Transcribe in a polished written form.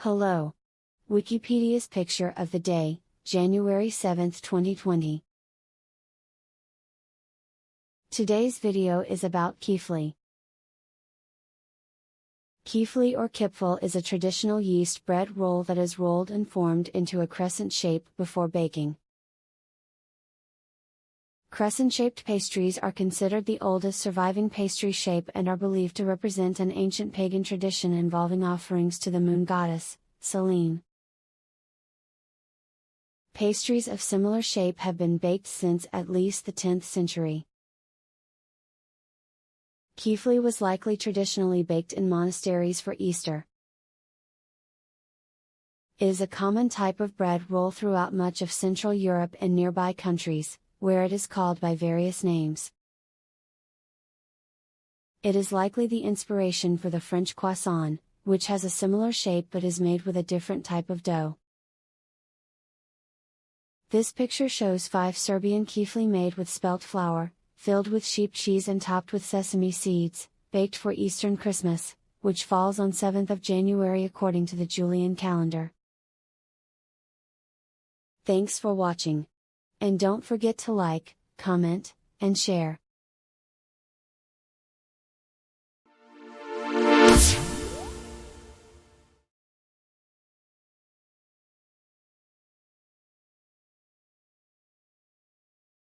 Hello. Wikipedia's picture of the day, January 7, 2020. Today's video is about Kifli. Kifli or kipfel is a traditional yeast bread roll that is rolled and formed into a crescent shape before baking. Crescent-shaped pastries are considered the oldest surviving pastry shape and are believed to represent an ancient pagan tradition involving offerings to the moon goddess, Selene. Pastries of similar shape have been baked since at least the 10th century. Kifli was likely traditionally baked in monasteries for Easter. It is a common type of bread roll throughout much of Central Europe and nearby countries, where it is called by various names. It is likely the inspiration for the French croissant, which has a similar shape but is made with a different type of dough. This picture shows 5 Serbian kifli made with spelt flour, filled with sheep cheese and topped with sesame seeds, baked for Eastern Christmas, which falls on 7th of January according to the Julian calendar. Thanks for watching. And don't forget to like, comment, and share.